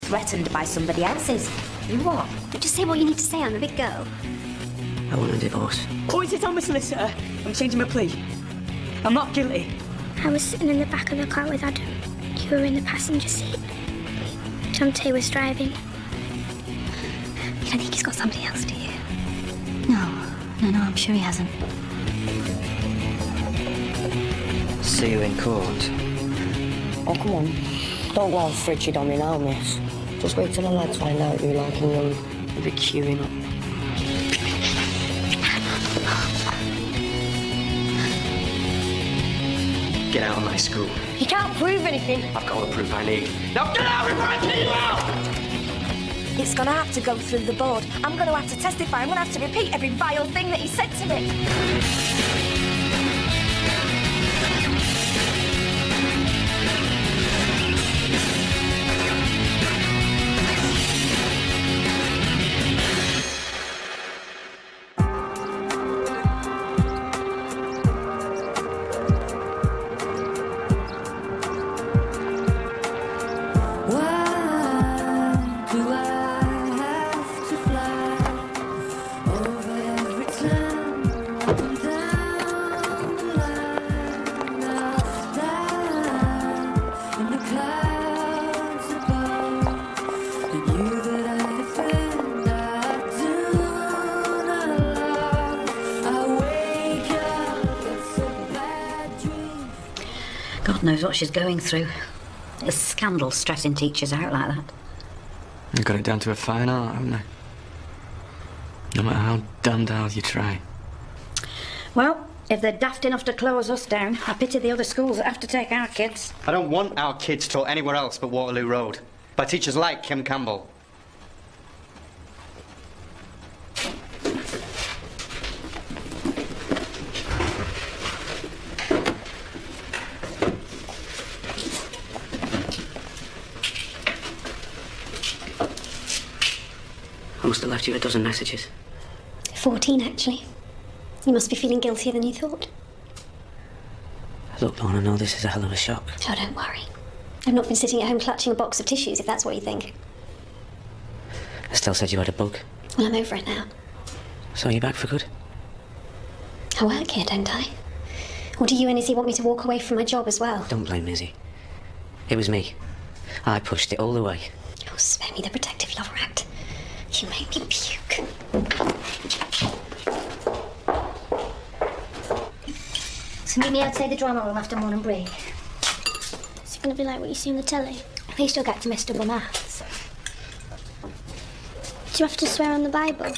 threatened by somebody else's. You what? Just say what you need to say, I'm a big girl. I want a divorce. Oh, is it on my solicitor? I'm changing my plea. I'm not guilty. I was sitting in the back of the car with Adam. You were in the passenger seat. Dante was driving. You don't think he's got somebody else, do you? No, I'm sure he hasn't. See you in court. Oh, come on. Don't go all frigid on me now, miss. Just wait till the lads find out you're liking them. You'll be queuing up. Get out of my school. You can't prove anything. I've got all the proof I need. Now get out before I kill you out! It's gonna have to go through the board. I'm gonna have to testify. I'm gonna have to repeat every vile thing that he said to me. God knows what she's going through. It's a scandal stressing teachers out like that. You've got it down to a fine art, haven't they? No matter how damned hard you try. Well, if they're daft enough to close us down, I pity the other schools that have to take our kids. I don't want our kids taught anywhere else but Waterloo Road by teachers like Kim Campbell. I must have left you a dozen messages. 14, actually. You must be feeling guiltier than you thought. Look, Dawn, I know this is a hell of a shock. Oh, don't worry. I've not been sitting at home clutching a box of tissues, if that's what you think. Estelle said you had a bug. Well, I'm over it now. So you're back for good? I work here, don't I? Or do you and Izzy want me to walk away from my job as well? Don't blame Izzy. It was me. I pushed it all the way. Oh, spare me the protective lover act. You make me puke. So meet me outside the drama room after morning break. Is it going to be like what you see on the telly? At least you'll get to miss double maths. Do you have to swear on the Bible?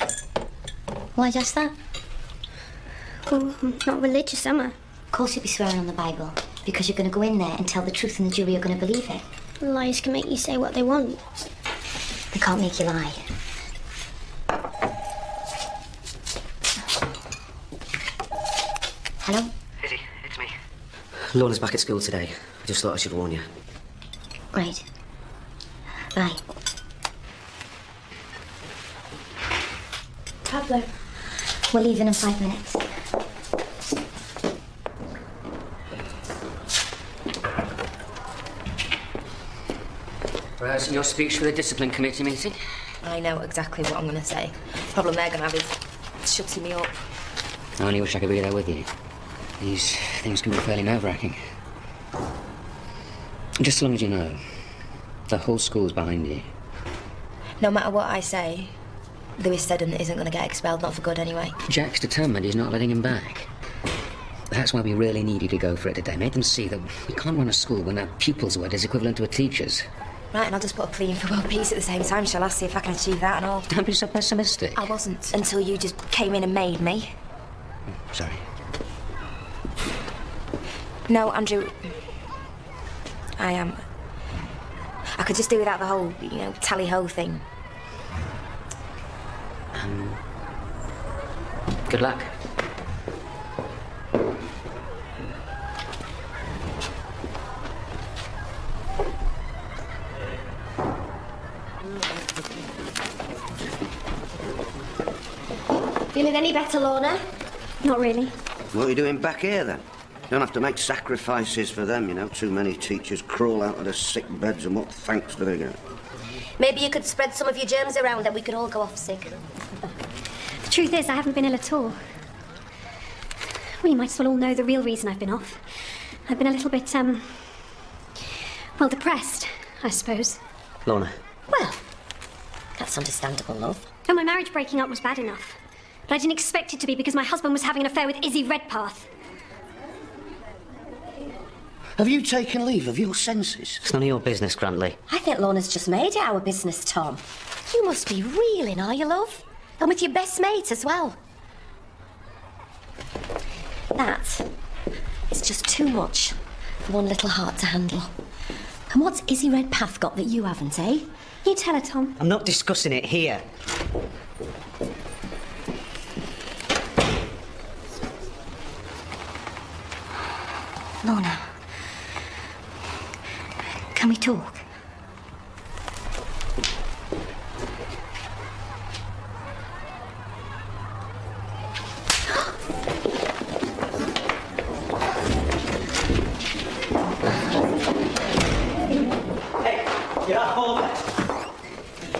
Why just that? Well, I'm not religious, am I? Of course you'll be swearing on the Bible, because you're going to go in there and tell the truth and the jury are going to believe it. Lies can make you say what they want. They can't make you lie. Hello? Izzy, it's me. Lorna's back at school today. I just thought I should warn you. Right. Bye. Pablo. We're leaving in 5 minutes. Where's your speech for the discipline committee meeting? I know exactly what I'm going to say. The problem they're going to have is shutting me up. I only wish I could be there with you. These things can be fairly nerve-wracking. Just as long as you know, the whole school's behind you. No matter what I say, Lewis Seddon isn't going to get expelled, not for good anyway. Jack's determined he's not letting him back. That's why we really need you to go for it today. Make them see that we can't run a school when our pupil's word is equivalent to a teacher's. Right, and I'll just put a plea in for world peace at the same time, shall I? See if I can achieve that and all. Don't be so pessimistic. I wasn't until you just came in and made me. Sorry. No, Andrew. I am. I could just do without the whole, tally-ho thing. Good luck. Feeling any better, Lorna? Not really. What are you doing back here, then? You don't have to make sacrifices for them, Too many teachers crawl out of their sick beds, and what thanks do they get? Maybe you could spread some of your germs around and we could all go off sick. The truth is, I haven't been ill at all. We might as well all know the real reason I've been off. I've been a little bit, well, depressed, I suppose. Lorna. Well, that's understandable, love. Oh, my marriage breaking up was bad enough. But I didn't expect it to be because my husband was having an affair with Izzy Redpath. Have you taken leave of your senses? It's none of your business, Grantley. I think Lorna's just made it our business, Tom. You must be reeling, are you, love? And with your best mate as well. That is just too much for one little heart to handle. And what's Izzy Redpath got that you haven't, eh? You tell her, Tom. I'm not discussing it here. Lorna, can we talk? You're at home.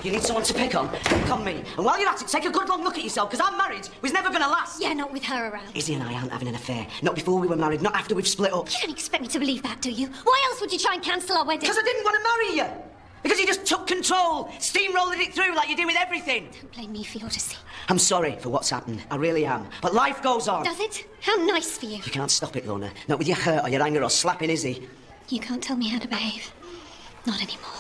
You need someone to pick on? Pick on me. And while you're at it, take a good long look at yourself, because our marriage was never going to last. Yeah, not with her around. Izzy and I aren't having an affair. Not before we were married, not after we've split up. You don't expect me to believe that, do you? Why else would you try and cancel our wedding? Because I didn't want to marry you. Because you just took control, steamrolled it through like you do with everything. Don't blame me for your deceit. I'm sorry for what's happened. I really am. But life goes on. Does it? How nice for you. You can't stop it, Lorna. Not with your hurt or your anger or slapping Izzy. You can't tell me how to behave. Not anymore.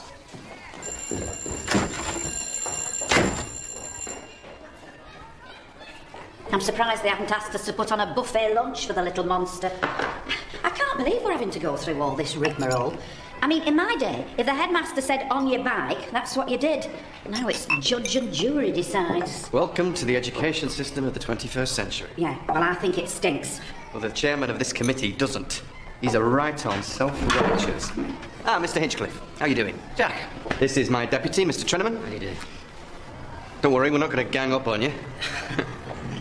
I'm surprised they haven't asked us to put on a buffet lunch for the little monster. I can't believe we're having to go through all this rigmarole. I mean, in my day, if the headmaster said on your bike, that's what you did. Now it's judge and jury decides. Welcome to the education system of the 21st century. Yeah, well, I think it stinks. Well, the chairman of this committee doesn't. He's a right-on self-righteous. Ah, Mr. Hinchcliffe, how you doing? Jack, this is my deputy, Mr. Treneman. How do you do? Don't worry, we're not going to gang up on you.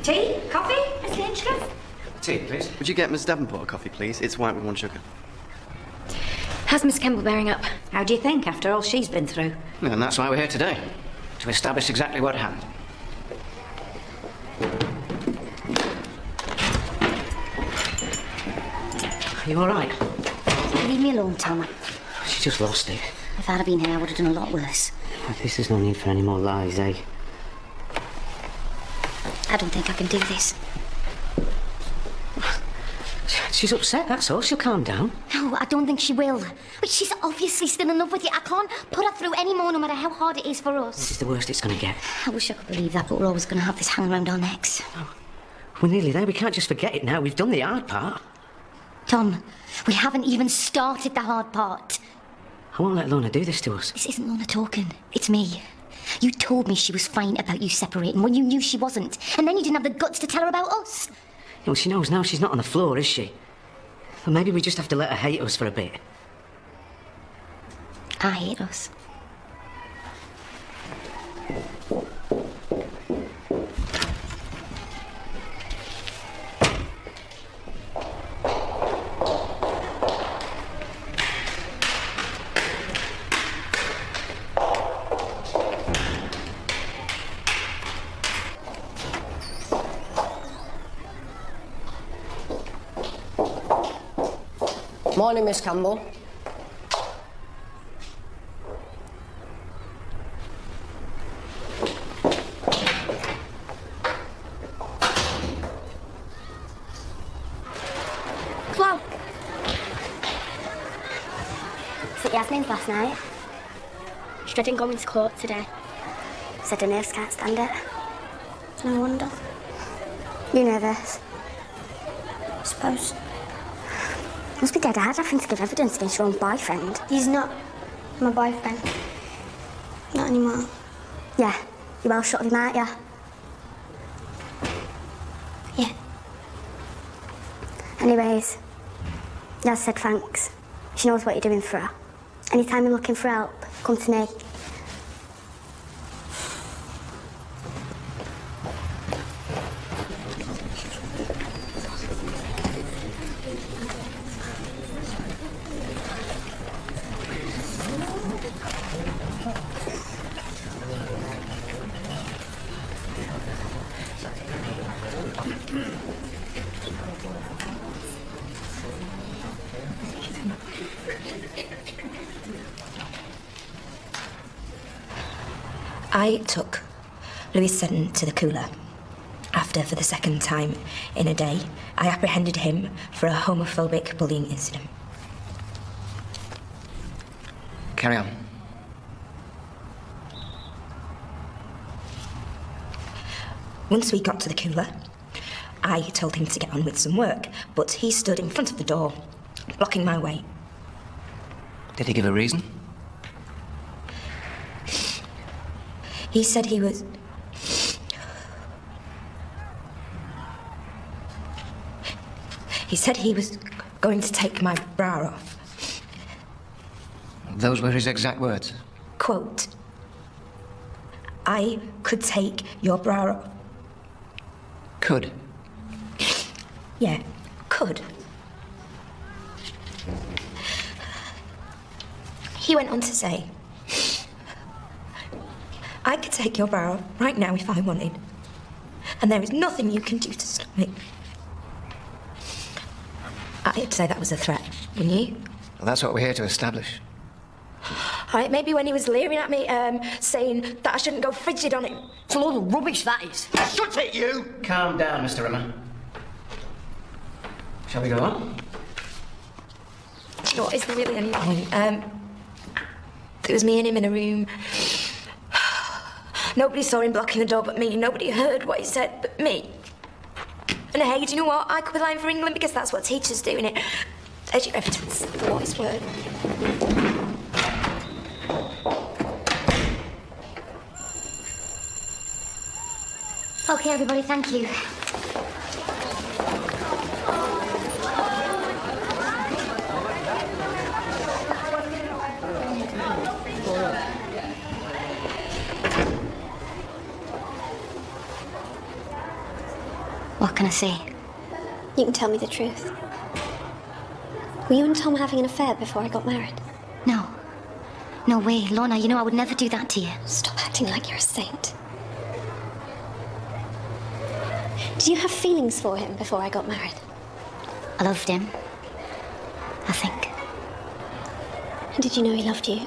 Tea? Coffee, Mr. Hinchcliffe? Tea, please. Would you get Miss Davenport a coffee, please? It's white with 1 sugar. How's Miss Kemble bearing up? How do you think, after all she's been through? And that's why we're here today, to establish exactly what happened. Are you all right? Leave me alone, Tom. She just lost it. If I'd have been here, I would have done a lot worse. This is no need for any more lies, eh? I don't think I can do this. She's upset, that's all. She'll calm down. No, I don't think she will. But she's obviously still in love with you. I can't put her through any more, no matter how hard it is for us. This is the worst it's going to get. I wish I could believe that, but we're always going to have this hanging around our necks. We're nearly there. We can't just forget it now. We've done the hard part. Tom, we haven't even started the hard part. I won't let Lorna do this to us. This isn't Lorna talking. It's me. You told me she was fine about you separating when you knew she wasn't. And then you didn't have the guts to tell her about us. Well, she knows now she's not on the floor, is she? Well, maybe we just have to let her hate us for a bit. I hate us. Morning, Miss Campbell. Well, so Yasmin's last night. She's dreading going to court today. Said her nerves can't stand it. No wonder. You nervous? I suppose. Must be dead hard having to give evidence against your own boyfriend. He's not my boyfriend. Not anymore. Yeah, you well shut of him, aren't you? Yeah. Anyways, Yaz said thanks. She knows what you're doing for her. Anytime you're looking for help, come to me. I took Louis Seddon to the cooler. After, for the second time in a day, I apprehended him for a homophobic bullying incident. Carry on. Once we got to the cooler, I told him to get on with some work, but he stood in front of the door, blocking my way. Did he give a reason? He said he was... He said he was going to take my bra off. Those were his exact words. Quote, I could take your bra off. Could. Yeah, could. He went on to say, I could take your bra off right now if I wanted, and there is nothing you can do to stop me. I'd say that was a threat, wouldn't you? Well, that's what we're here to establish. All right, maybe when he was leering at me, saying that I shouldn't go frigid on him. It's a load of rubbish, that is. Shut it, you! Calm down, Mr. Rimmer. Shall we go on? Do you know what, is there really any point? It was me and him in a room. Nobody saw him blocking the door but me. Nobody heard what he said but me. And hey, do you know what? I could be lying for England because that's what teachers do, innit? There's your evidence for what it's worth. Okay, everybody, thank you. What can I say? You can tell me the truth. Were you and Tom having an affair before I got married? No. No way. Lorna, you know I would never do that to you. Stop acting like you're a saint. Did you have feelings for him before I got married? I loved him. I think. And did you know he loved you?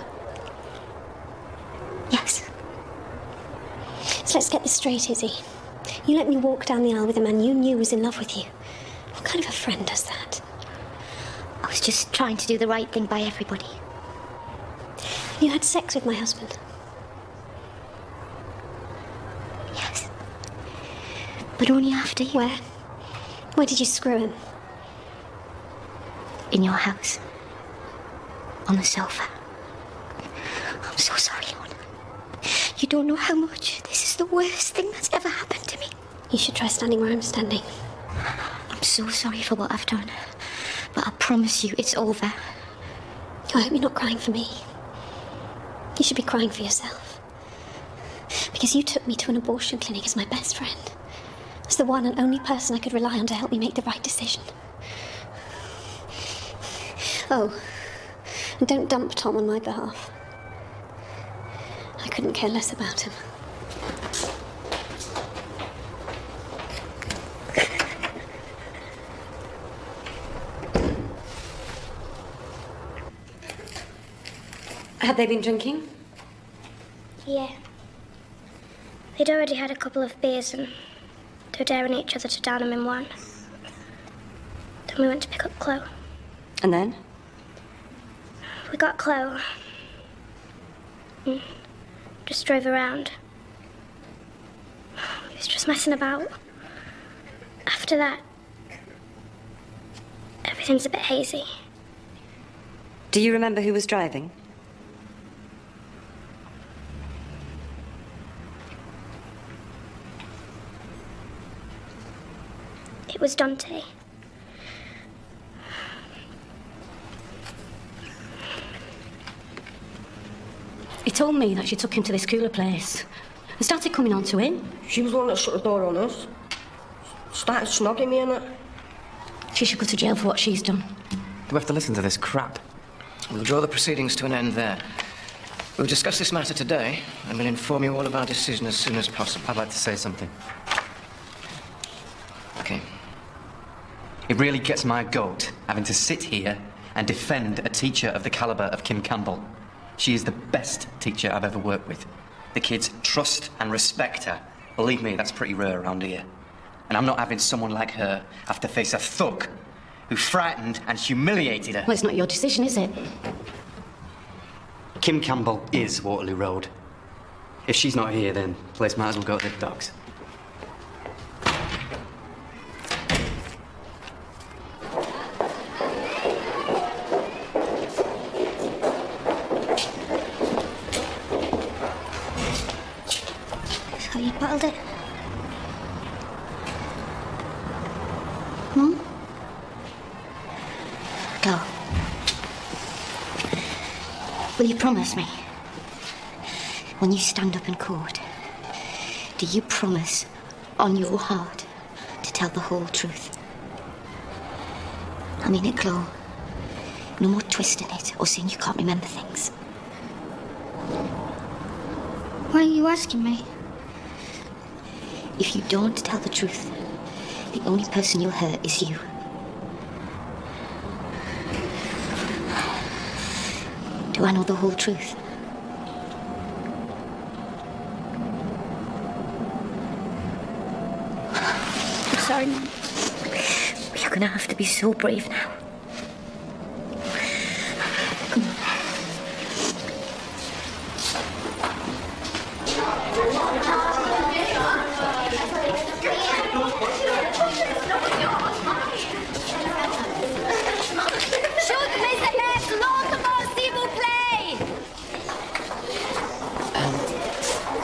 Yes. So let's get this straight, Izzy. You let me walk down the aisle with a man you knew was in love with you. What kind of a friend does that? I was just trying to do the right thing by everybody. You had sex with my husband? Yes. But only after you. Where? Where did you screw him? In your house. On the sofa. I'm so sorry, Lorna. You don't know how much. This is the worst thing that's ever happened to me. You should try standing where I'm standing. I'm so sorry for what I've done. But I promise you, it's over. I hope you're not crying for me. You should be crying for yourself. Because you took me to an abortion clinic as my best friend. As the one and only person I could rely on to help me make the right decision. Oh, and don't dump Tom on my behalf. I couldn't care less about him. Had they been drinking? Yeah. They'd already had a couple of beers and they were daring each other to down them in one. Then we went to pick up Chloe. And then? We got Chloe. And just drove around. He was just messing about. After that, everything's a bit hazy. Do you remember who was driving? It was Dante. He told me that she took him to this cooler place and started coming on to him. She was the one that shut the door on us. Started snogging me and it. She should go to jail for what she's done. Do we have to listen to this crap? We'll draw the proceedings to an end there. We'll discuss this matter today, and we'll inform you all of our decision as soon as possible. I'd like to say something. Okay. It really gets my goat having to sit here and defend a teacher of the calibre of Kim Campbell. She is the best teacher I've ever worked with. The kids trust and respect her. Believe me, that's pretty rare around here. And I'm not having someone like her have to face a thug who frightened and humiliated her. Well, it's not your decision, is it? Kim Campbell is Waterloo Road. If she's not here, then the place might as well go to the dogs. So you bottled it? Hmm? Go. Will you promise me? When you stand up in court, do you promise on your heart to tell the whole truth? I mean it, Chloe. No more twisting it or saying you can't remember things. Why are you asking me? If you don't tell the truth, the only person you'll hurt is you. Do I know the whole truth? I'm sorry, Mum. You're gonna have to be so brave now. Come on.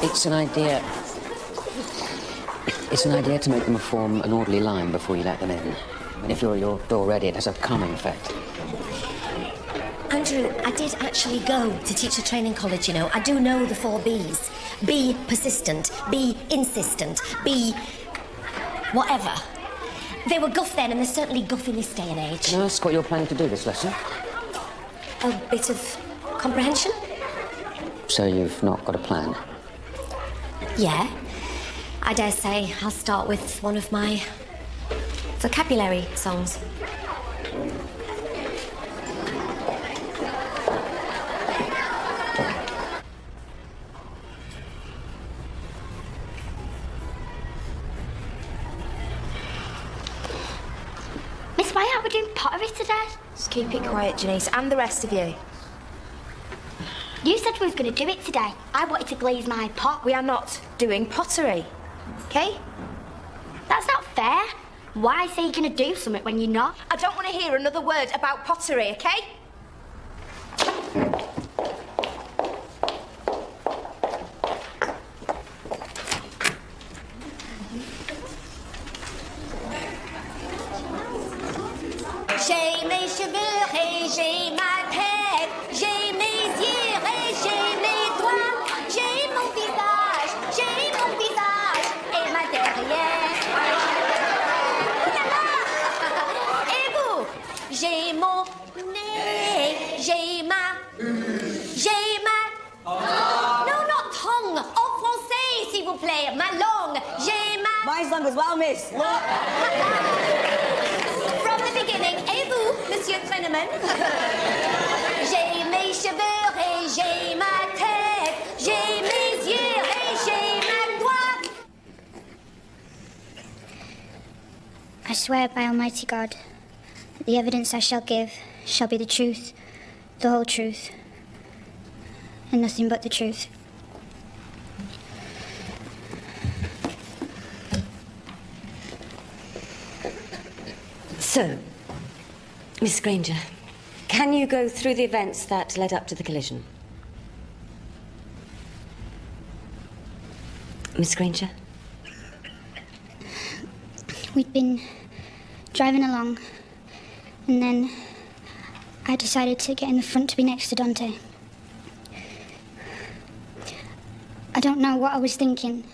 It's an idea. It's an idea to make them form an orderly line before you let them in. And if you're ready, it has a calming effect. Andrew, I did actually go to teacher training college, you know. I do know the 4 Bs. Be persistent, be insistent, be whatever. They were guff then, and they're certainly guff in this day and age. Can I ask what you're planning to do this lesson? A bit of comprehension? So you've not got a plan? Yeah. I dare say I'll start with one of my vocabulary songs. Miss, why aren't we doing pottery today? Just keep it quiet, Janice, and the rest of you. You said we was going to do it today. I wanted to glaze my pot. We are not doing pottery, okay? That's not fair. Why say you're going to do something when you're not? I don't want to hear another word about pottery, okay? J'ai mes cheveux et j'ai ma tête, j'ai mes yeux et j'ai mes doigts, j'ai mon visage et ma derrière. Et vous? J'ai mon nez, j'ai ma... No, not tongue, en français s'il vous plaît, ma langue, j'ai ma... Mine's long as well, miss. From the beginning, et vous, Monsieur Fenneman? J'ai mes cheveux et j'ai ma tête, j'ai mes yeux et j'ai ma doigt. I swear by Almighty God that the evidence I shall give shall be the truth, the whole truth, and nothing but the truth. So, Miss Granger, can you go through the events that led up to the collision? Miss Granger? We'd been driving along, and then I decided to get in the front to be next to Dante. I don't know what I was thinking.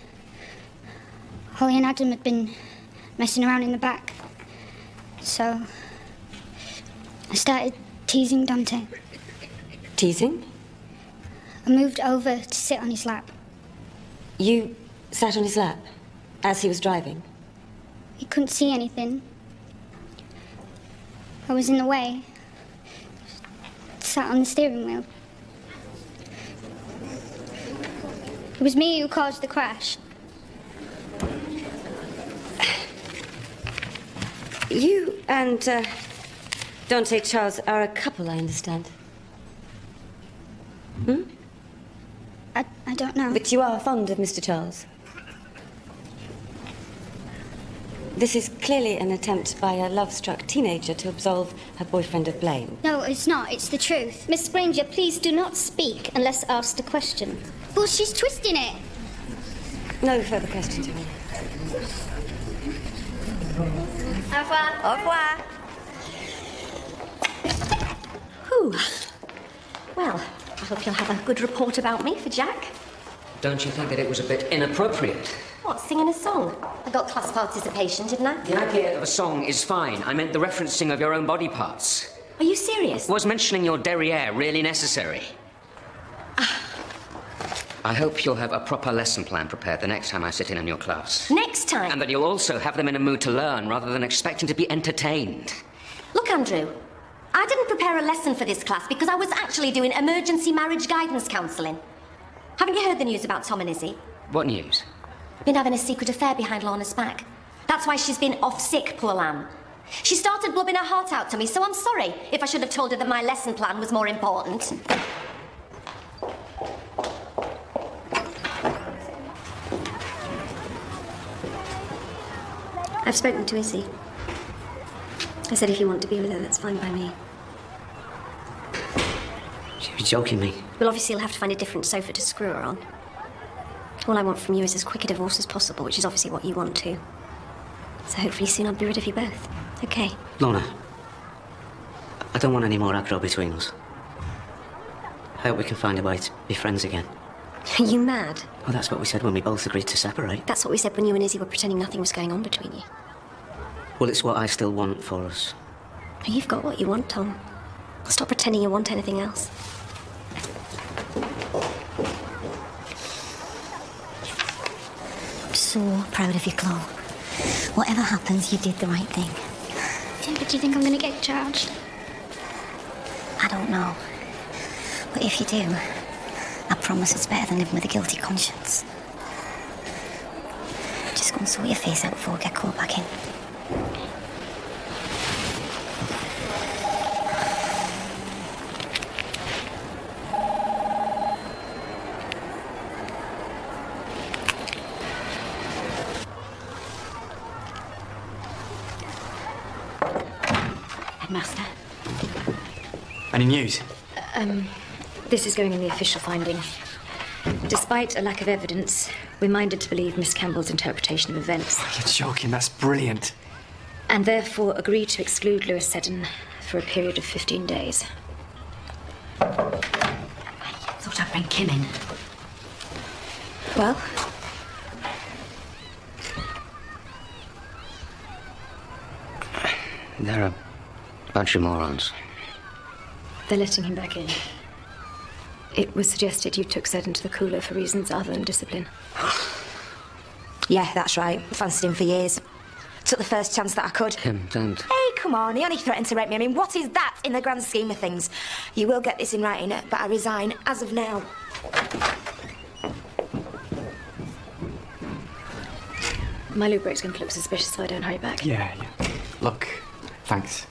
Holly and Adam had been messing around in the back. So I started teasing Dante. Teasing? I moved over to sit on his lap. You sat on his lap as he was driving? He couldn't see anything. I was in the way. Sat on the steering wheel. It was me who caused the crash. You and Dante Charles are a couple, I understand. Hmm? I don't know. But you are fond of Mr. Charles. This is clearly an attempt by a love-struck teenager to absolve her boyfriend of blame. No, it's not. It's the truth. Miss Granger, please do not speak unless asked a question. Well, she's twisting it. No further questions, Johnny. Au revoir. Au revoir. Whew. Well, I hope you'll have a good report about me for Jack. Don't you think that it was a bit inappropriate? What, singing a song? I got class participation, didn't I? The idea of a song is fine. I meant the referencing of your own body parts. Are you serious? Was mentioning your derriere really necessary? I hope you'll have a proper lesson plan prepared the next time I sit in your class. Next time? And that you'll also have them in a mood to learn rather than expecting to be entertained. Look, Andrew, I didn't prepare a lesson for this class because I was actually doing emergency marriage guidance counselling. Haven't you heard the news about Tom and Izzy? What news? Been having a secret affair behind Lorna's back. That's why she's been off sick, poor lamb. She started blubbing her heart out to me, so I'm sorry if I should have told her that my lesson plan was more important. I've spoken to Izzy. I said if you want to be with her, that's fine by me. You're joking me. Well, obviously you'll have to find a different sofa to screw her on. All I want from you is as quick a divorce as possible, which is obviously what you want too. So hopefully soon I'll be rid of you both. Okay. Lorna, I don't want any more aggro between us. I hope we can find a way to be friends again. Are you mad? Well, that's what we said when we both agreed to separate. That's what we said when you and Izzy were pretending nothing was going on between you. Well, it's what I still want for us. You've got what you want, Tom. Stop pretending you want anything else. I'm so proud of you, Chloe. Whatever happens, you did the right thing. Yeah, but do you think I'm going to get charged? I don't know. But if you do, I promise it's better than living with a guilty conscience. Just go and sort your face out before we get caught back in. Headmaster. Any news? This is going in the official finding. Despite a lack of evidence, we're minded to believe Miss Campbell's interpretation of events. You're joking, that's brilliant. And therefore agree to exclude Lewis Seddon for a period of 15 days. Thought I'd bring Kim in. Well? They're a bunch of morons. They're letting him back in. It was suggested you took Seddon to the cooler for reasons other than discipline. Yeah, that's right. Fancied him for years. Took the first chance that I could. Kim, don't. Hey, come on. He only threatened to rape me. I mean, what is that in the grand scheme of things? You will get this in writing, but I resign as of now. My loo break's going to look suspicious if I don't hurry back. Yeah. Look, thanks.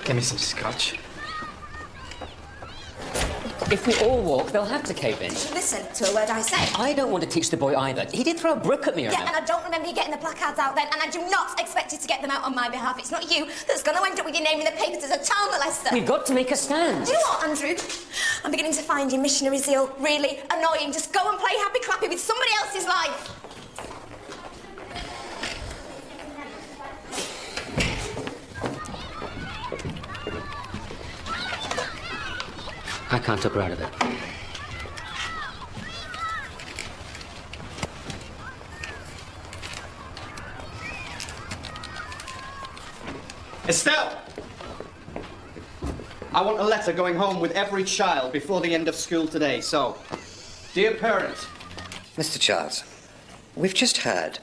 Give me some scotch. If we all walk, they'll have to cave in. Listen to a word I say. I don't want to teach the boy either. He did throw a brick at me Yeah, earlier. and I don't remember you getting the placards out then, and I do not expect you to get them out on my behalf. It's not you that's going to end up with your name in the papers as a child molester. We've got to make a stand. Do you know what, Andrew? I'm beginning to find your missionary zeal really annoying. Just go and play happy clappy with somebody else's life. I can't talk her out of it. Estelle! I want a letter going home with every child before the end of school today. So, dear parent. Mr. Charles, we've just heard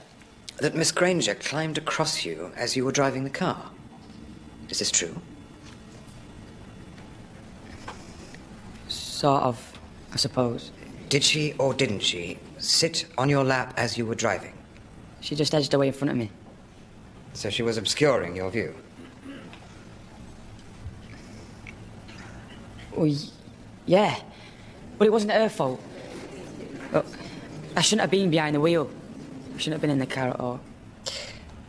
that Miss Granger climbed across you as you were driving the car. Is this true? Sort of, I suppose. Did she or didn't she sit on your lap as you were driving? She just edged away in front of me. So she was obscuring your view? Well, yeah. But it wasn't her fault. Look, I shouldn't have been behind the wheel. I shouldn't have been in the car at all.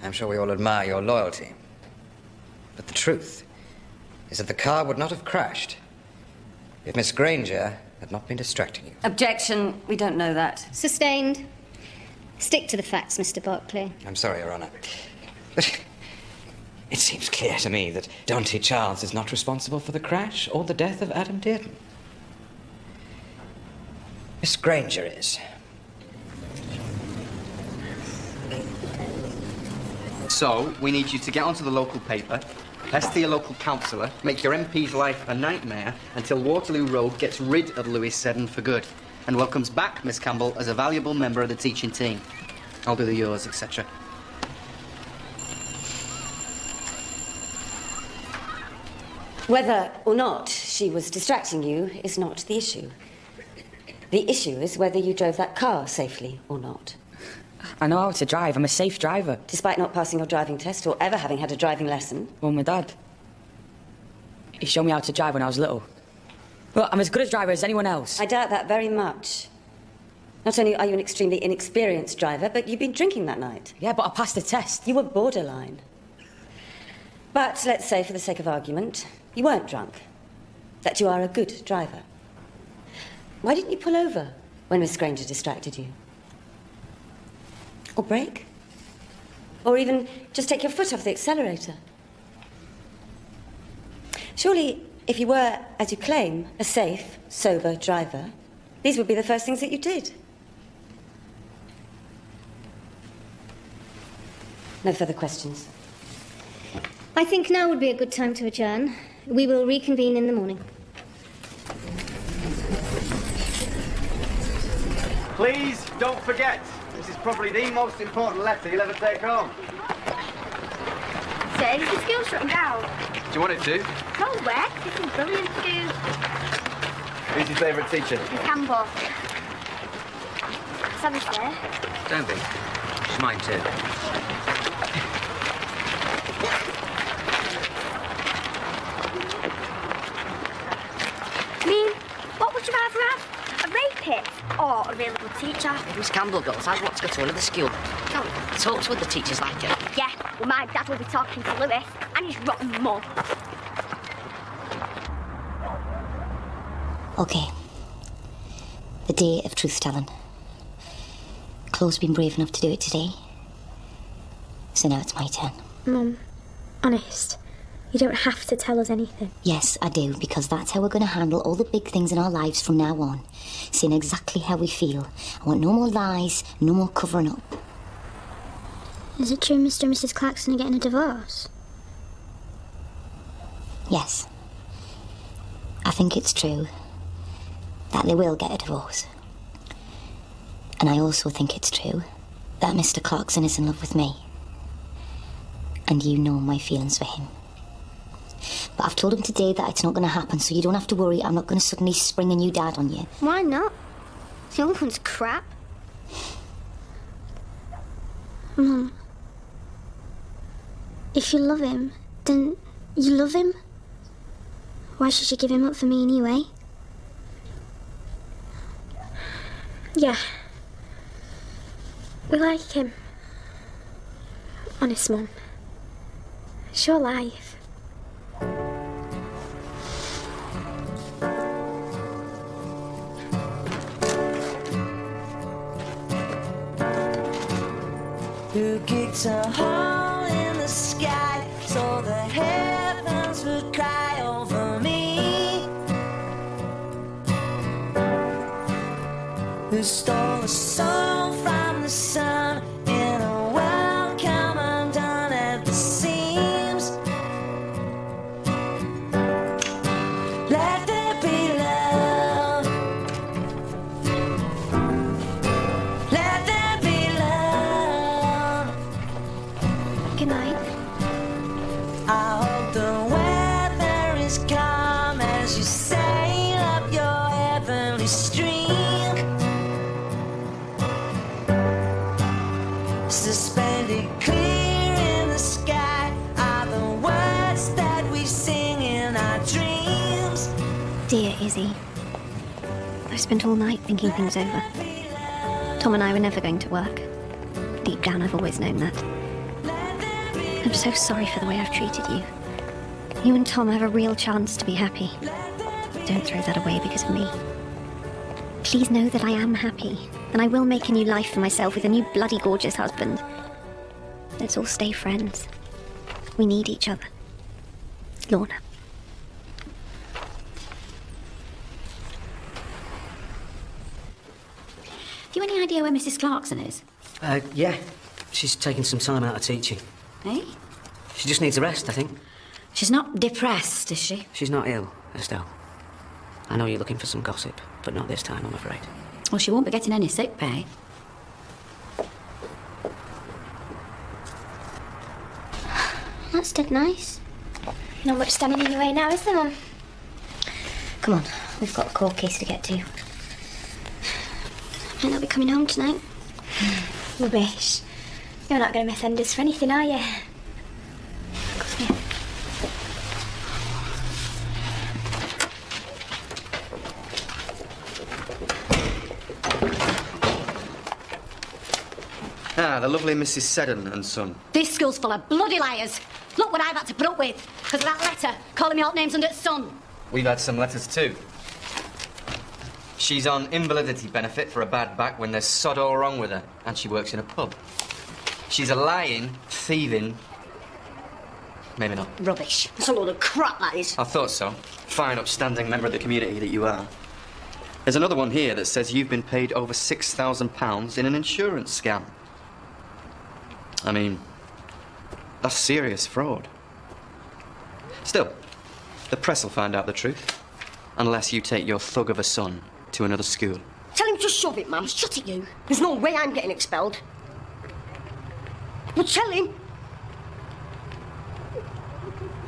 I'm sure we all admire your loyalty. But the truth is that the car would not have crashed if Miss Granger had not been distracting you. Objection. We don't know that. Sustained. Stick to the facts, Mr. Barclay. I'm sorry, Your Honour. But it seems clear to me that Dante Charles is not responsible for the crash or the death of Adam Dearden. Miss Granger is. So, we need you to get onto the local paper, pester your local councillor, make your MP's life a nightmare until Waterloo Road gets rid of Louis Seddon for good and welcomes back Miss Campbell as a valuable member of the teaching team. I'll do the yours, etc. Whether or not she was distracting you is not the issue. The issue is whether you drove that car safely or not. I know how to drive. I'm a safe driver. Despite not passing your driving test or ever having had a driving lesson? Well, my dad. He showed me how to drive when I was little. Look, I'm as good a driver as anyone else. I doubt that very much. Not only are you an extremely inexperienced driver, but you've been drinking that night. Yeah, but I passed the test. You were borderline. But let's say, for the sake of argument, you weren't drunk. That you are a good driver. Why didn't you pull over when Miss Granger distracted you? Or brake? Or even just take your foot off the accelerator? Surely, if you were, as you claim, a safe, sober driver, these would be the first things that you did. No further questions. I think now would be a good time to adjourn. We will reconvene in the morning. Please don't forget, this is probably the most important letter you'll ever take home. Say, the school's shutting down. Do you want it to? No way. It's a brilliant school. Who's your favourite teacher? Miss Campbell. Sam's there. Don't be. She's mine too. I mean, what would you rather have? A rapist or a really good teacher? If Miss Campbell goes, I'd want to go to another school. Go, talk to other teachers like her. Yeah, well, my dad will be talking to Lewis and his rotten mum. Okay. The day of truth-telling. Chloe's been brave enough to do it today. So now it's my turn. Mum, honest, you don't have to tell us anything. Yes, I do, because that's how we're going to handle all the big things in our lives from now on. Saying exactly how we feel. I want no more lies, no more covering up. Is it true Mr. and Mrs. Claxton are getting a divorce? Yes. I think it's true that they will get a divorce. And I also think it's true that Mr. Clarkson is in love with me. And you know my feelings for him. But I've told him today that it's not going to happen, so you don't have to worry. I'm not going to suddenly spring a new dad on you. Why not? The old one's crap. Mum, if you love him, then you love him. Why should you give him up for me anyway? Yeah. We like him. Honest, Mum. It's your life. Who kicked a hole in the sky so the heavens would cry over me? Who stole a soul from the sun in a world come undone at the seams? Let there be love. Let there be love. Good night. I hope the weather is calm as you sail up your string, suspended clear in the sky are the words that we sing in our dreams. Dear Izzy, I spent all night thinking things over. Tom and I were never going to work. Deep down, I've always known that. I'm so sorry for the way I've treated you. You and Tom have a real chance to be happy. Don't throw that away because of me. Please know that I am happy, and I will make a new life for myself with a new bloody gorgeous husband. Let's all stay friends. We need each other. Lorna. Have you any idea where Mrs. Clarkson is? Yeah. She's taking some time out of teaching. Eh? She just needs a rest, I think. She's not depressed, is she? She's not ill, Estelle. I know you're looking for some gossip, but not this time, I'm afraid. Well, she won't be getting any sick pay. That's dead nice. Not much standing in your way now, is there, Mum? Come on, we've got a court case to get to. Might not be coming home tonight. Rubbish. You're not going to miss Enders for anything, are you? Ah, the lovely Mrs. Seddon and son. This school's full of bloody liars. Look what I've had to put up with because of that letter calling me alt names under the sun. We've had some letters too. She's on invalidity benefit for a bad back when there's sod all wrong with her, and she works in a pub. She's a lying, thieving... Maybe not. Rubbish. It's a load of crap, that is. I thought so. Fine, upstanding member of the community that you are. There's another one here that says you've been paid over £6,000 in an insurance scam. I mean, that's serious fraud. Still, the press will find out the truth. Unless you take your thug of a son to another school. Tell him to shove it, Mum. Shut it, you. There's no way I'm getting expelled. But tell him.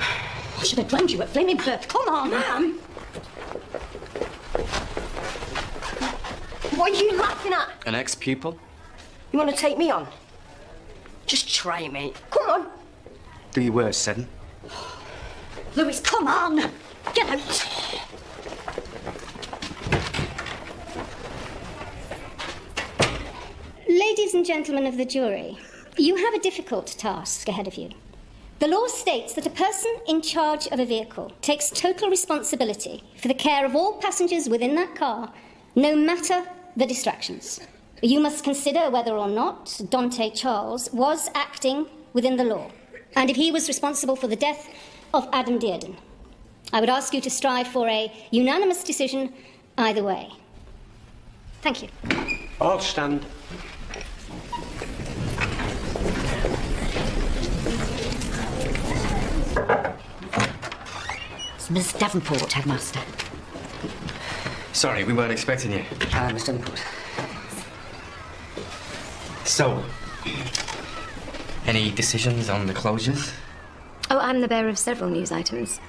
I should have blamed you at flaming birth. Come on, Mum. What are you laughing at? An ex-pupil? You want to take me on? Just try, mate. Come on. Do your worst, Seddon. Louis, come on. Get out. Ladies and gentlemen of the jury, you have a difficult task ahead of you. The law states that a person in charge of a vehicle takes total responsibility for the care of all passengers within that car, no matter the distractions. You must consider whether or not Dante Charles was acting within the law, and if he was responsible for the death of Adam Dearden. I would ask you to strive for a unanimous decision either way. Thank you. I'll stand. It's Miss Davenport, headmaster. Sorry, we weren't expecting you. Miss Davenport. So, any decisions on the closures? Oh, I'm the bearer of several news items.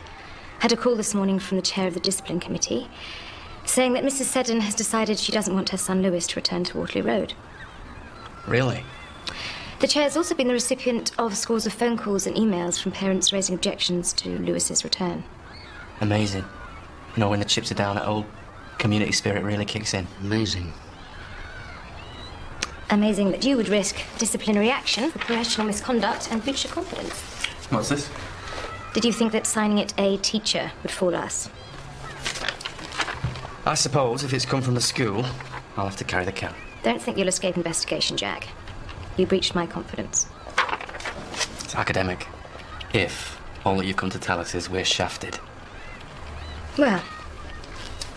Had a call this morning from the chair of the discipline committee saying that Mrs. Seddon has decided she doesn't want her son Lewis to return to Waterloo Road. Really? The chair has also been the recipient of scores of phone calls and emails from parents raising objections to Lewis's return. Amazing. You know, when the chips are down at home, community spirit really kicks in. Amazing. Amazing that you would risk disciplinary action for professional misconduct and breach of confidence. What's this? Did you think that signing it a teacher would fool us? I suppose if it's come from the school, I'll have to carry the can. Don't think you'll escape investigation, Jack. You breached my confidence. It's academic. If all that you've come to tell us is we're shafted. Well,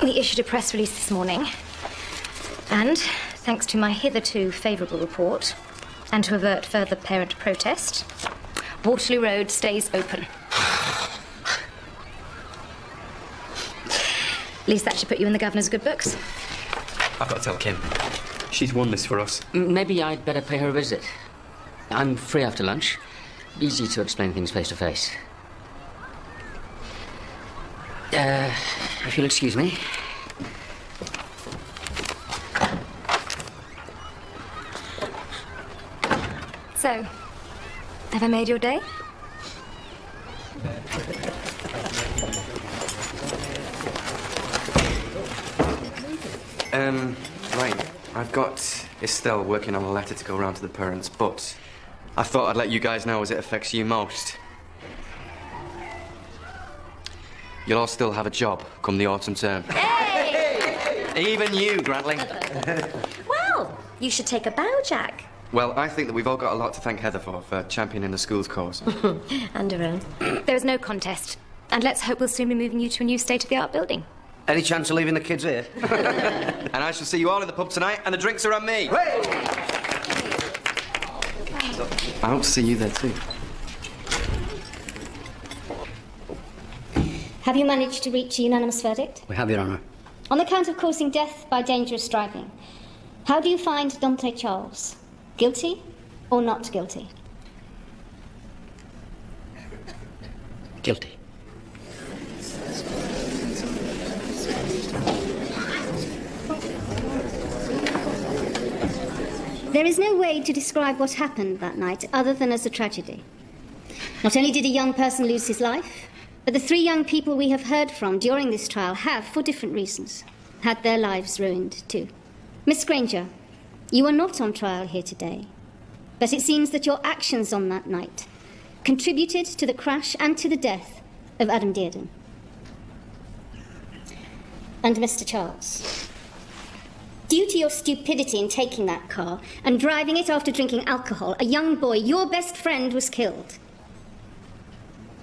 we issued a press release this morning, and thanks to my hitherto favourable report, and to avert further parent protest, Waterloo Road stays open. At least that should put you in the governor's good books. I've got to tell Kim. She's won this for us. Maybe I'd better pay her a visit. I'm free after lunch. Easy to explain things face to face. If you'll excuse me. So, have I made your day? Right. I've got Estelle working on a letter to go round to the parents, but I thought I'd let you guys know as it affects you most. You'll all still have a job come the autumn term. Hey! Even you, Grantley. Well, you should take a bow, Jack. Well, I think that we've all got a lot to thank Heather for championing the school's cause. And her own. There is no contest. And let's hope we'll soon be moving you to a new state-of-the-art building. Any chance of leaving the kids here? And I shall see you all in the pub tonight, and the drinks are on me. I hope to see you there too. Have you managed to reach a unanimous verdict? We have, Your Honour. On the count of causing death by dangerous driving, how do you find Dante Charles? Guilty or not guilty? Guilty. There is no way to describe what happened that night other than as a tragedy. Not only did a young person lose his life, but the 3 young people we have heard from during this trial have, for different reasons, had their lives ruined too. Miss Granger, you are not on trial here today, but it seems that your actions on that night contributed to the crash and to the death of Adam Dearden. And Mr. Charles, due to your stupidity in taking that car and driving it after drinking alcohol, a young boy, your best friend, was killed.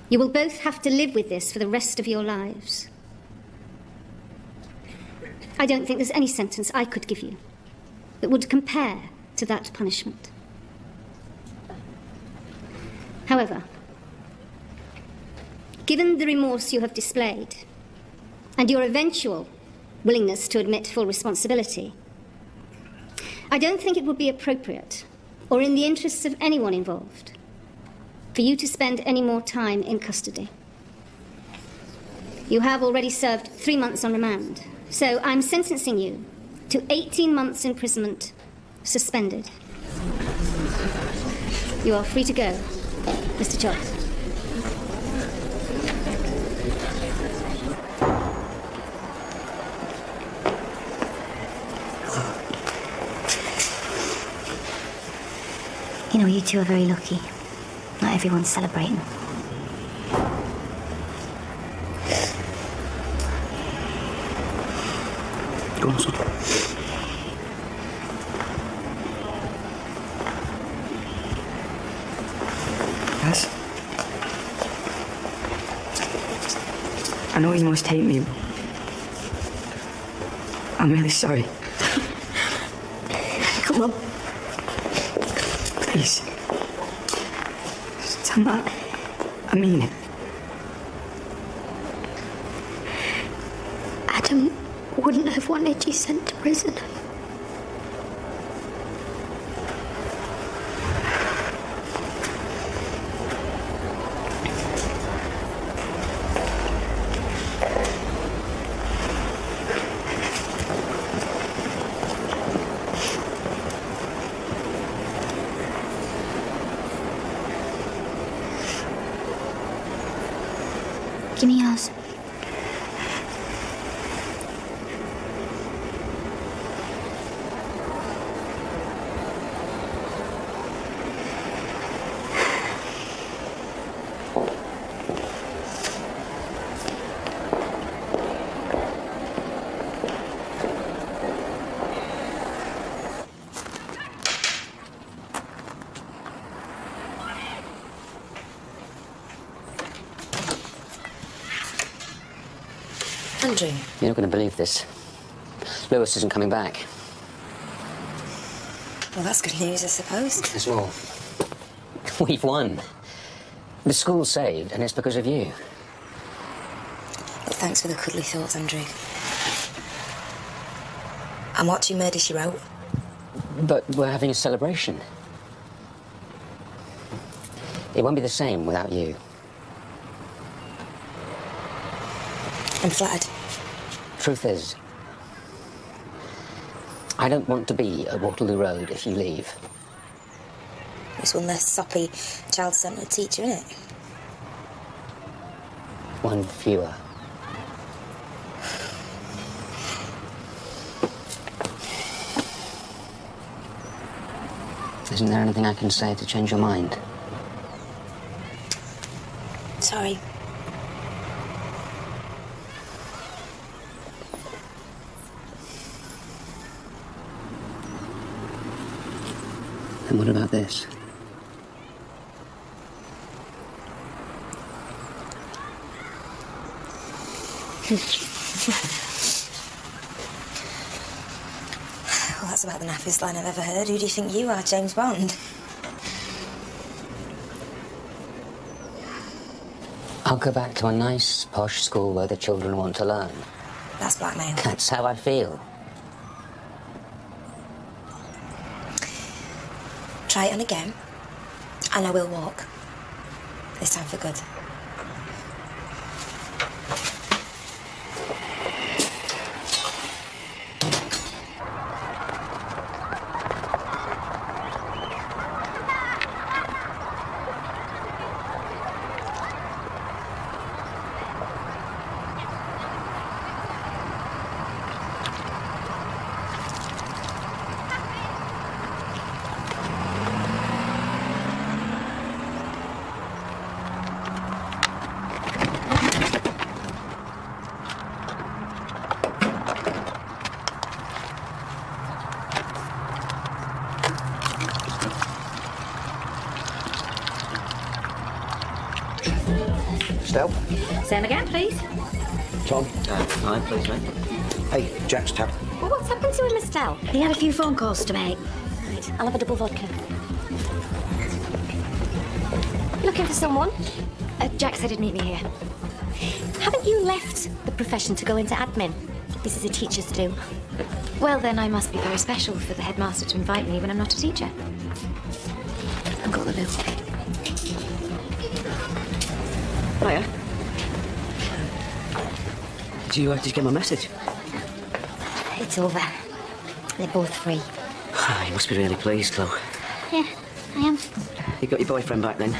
You will both have to live with this for the rest of your lives. I don't think there's any sentence I could give you that would compare to that punishment. However, given the remorse you have displayed and your eventual willingness to admit full responsibility, I don't think it would be appropriate, or in the interests of anyone involved, for you to spend any more time in custody. You have already served 3 months on remand, so I'm sentencing you to 18 months imprisonment, suspended. You are free to go, Mr. Charles. You know, you two are very lucky. Not everyone's celebrating. Go on, son. Yes? I know you must hate me, but I'm really sorry. Come on. Please. Just tell me I mean it. Adam wouldn't have wanted you sent to prison. Give me yours. Andrew. You're not going to believe this. Lewis isn't coming back. Well, that's good news, I suppose. As well. We've won. The school's saved, and it's because of you. Well, thanks for the cuddly thoughts, Andrew. I'm watching Murder, She Wrote. But we're having a celebration. It won't be the same without you. I'm flattered. Truth is, I don't want to be at Waterloo Road if you leave. It's one less soppy, child-centred teacher, isn't it? One fewer. Isn't there anything I can say to change your mind? Sorry. And what about this? Well, that's about the nappiest line I've ever heard. Who do you think you are, James Bond? I'll go back to a nice, posh school where the children want to learn. That's blackmail. That's how I feel. Try it on again, and I will walk. This time for good. Stell? Same again, please. Tom? Hi, please, mate. Hey, Jack's tab. Well, what's happened to him, Estelle? He had a few phone calls to make. Right, I'll have a double vodka. Looking for someone? Jack said he'd meet me here. Haven't you left the profession to go into admin? This is a teacher's do. Well, then I must be very special for the headmaster to invite me when I'm not a teacher. I've got the bill. Hiya. Did you get my message? It's over. They're both free. Oh, you must be really pleased, Chloe. Yeah, I am. You got your boyfriend back then?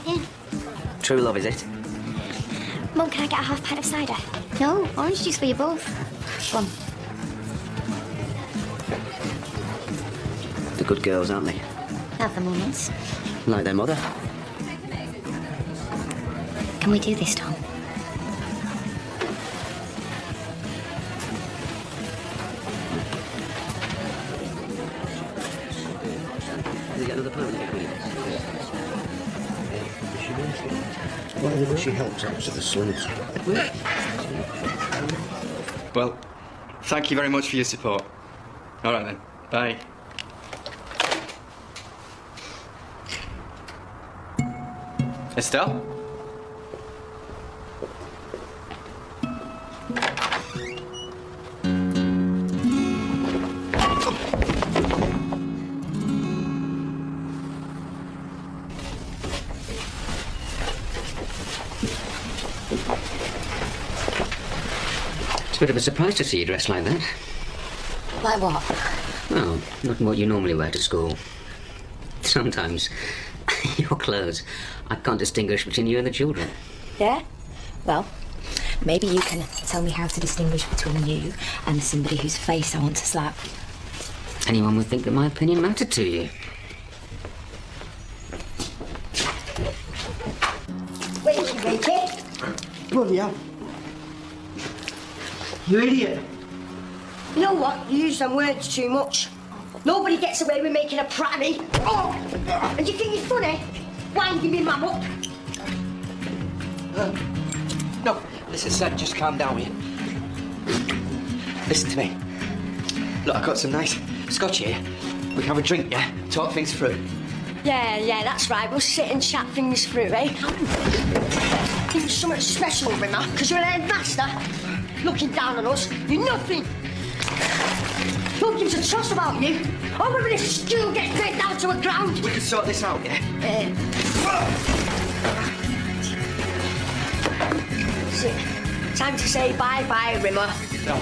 Yeah. True love, is it? Mum, can I get a half pint of cider? No, orange juice for you both. One. They're good girls, aren't they? At the moment. Like their mother. Can we do this, Tom? Did you get another permanent? Well, she helps out to the slugs. Well, thank you very much for your support. All right then. Bye. Estelle? It's a bit of a surprise to see you dressed like that. Like what? Well, not what you normally wear to school. Sometimes, your clothes, I can't distinguish between you and the children. Yeah? Well, maybe you can tell me how to distinguish between you and somebody whose face I want to slap. Anyone would think that my opinion mattered to you. Wait, you make it? Bloody hell. You idiot. You know what? You use them words too much. Nobody gets away with making a prat of me. Oh! And you think it's funny? Winding me mum up? No, listen, Seth, just calm down, will you? Listen to me. Look, I've got some nice scotch here. We can have a drink, yeah? Talk things through. Yeah, that's right. We'll sit and chat things through, eh? Think it's something special, Rimmer, because you're an headmaster. Looking down on us. You're nothing. Who gives a toss about you? Or whether this school gets bent down to a ground. We can sort this out, yeah? That's it. Time to say bye-bye, Rimmer. No.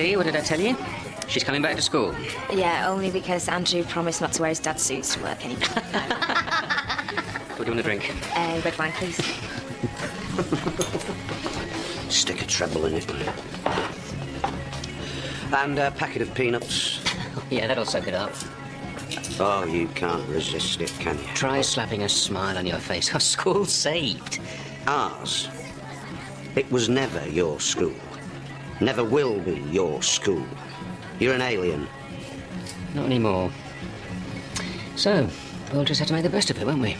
See, what did I tell you? She's coming back to school. Yeah, only because Andrew promised not to wear his dad's suits to work anymore. What do you want to drink? Red wine, please. Stick a treble in it. And a packet of peanuts. Yeah, that'll soak it up. Oh, you can't resist it, can you? Try slapping a smile on your face. Our school's saved. Ours. It was never your school. Never will be your school. You're an alien. Not anymore. So, we'll just have to make the best of it, won't we?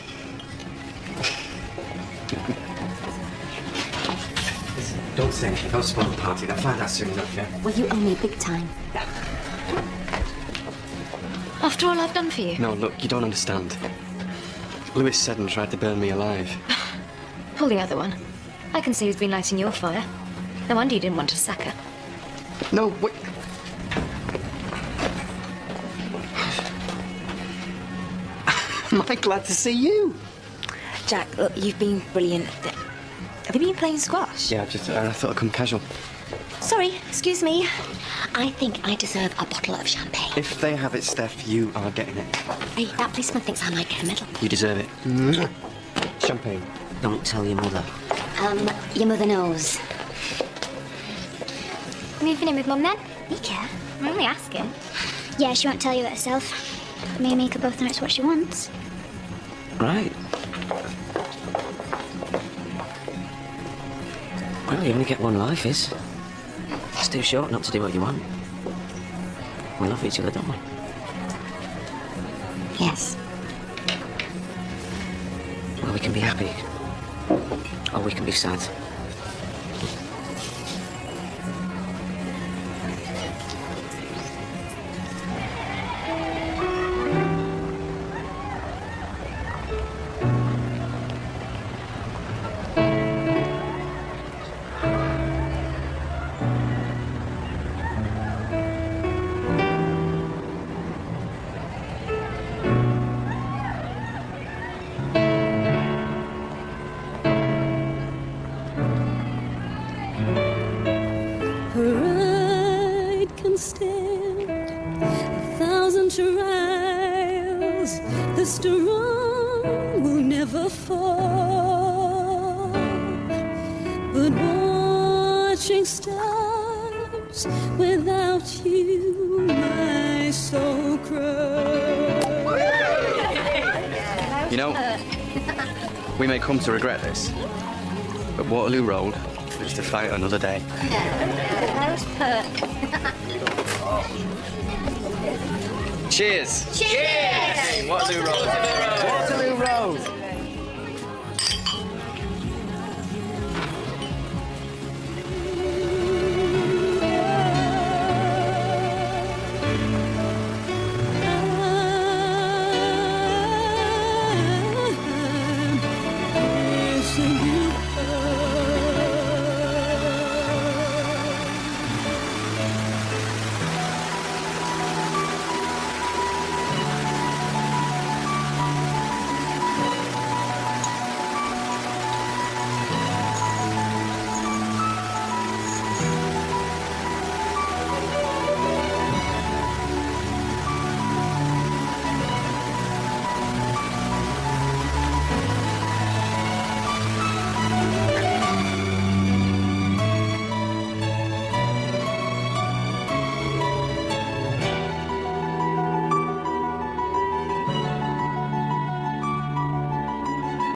Don't say anything. Don't spoil the party. They'll find out soon enough, yeah? Well, you owe me big time. After all I've done for you. No, look, you don't understand. Lewis Seddon tried to burn me alive. Pull the other one. I can see who's been lighting your fire. No wonder you didn't want to sack her. No, wait. Am I glad to see you? Jack, look, you've been brilliant. Have you been playing squash? Yeah, just I thought I'd come casual. Sorry, excuse me. I think I deserve a bottle of champagne. If they have it, Steph, you are getting it. Hey, that policeman thinks I might get a medal. You deserve it. Champagne. Don't tell your mother. Your mother knows. Moving in with Mum then? You care? I'm only asking. Yeah, she won't tell you that herself. Me and Mika both know it's what she wants. Right. Well, you only get one life, Is. It's too short not to do what you want. We love each other, don't we? Yes. Well, we can be happy. Or we can be sad. Pride can stand 1,000 trials. The strong will never fall. But watching stars without you, my soul cries. You know, we may come to regret this, but Waterloo Road is to fight another day. Cheers! Cheers! Waterloo Road.